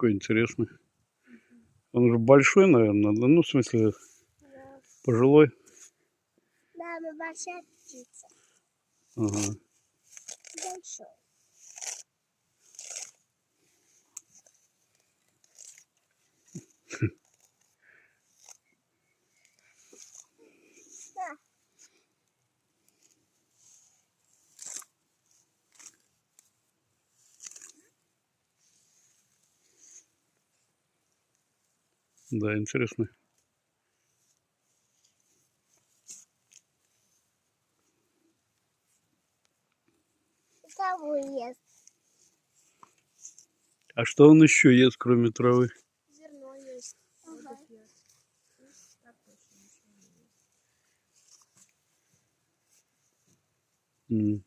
какой интересный. Он уже большой, наверное, да? Ну, в смысле, Да. пожилой. Да, но большая птица. Ага. Большой. Да. Да, интересно. Траву ест. А что он еще ест, кроме травы? Зерно есть. Ага. М.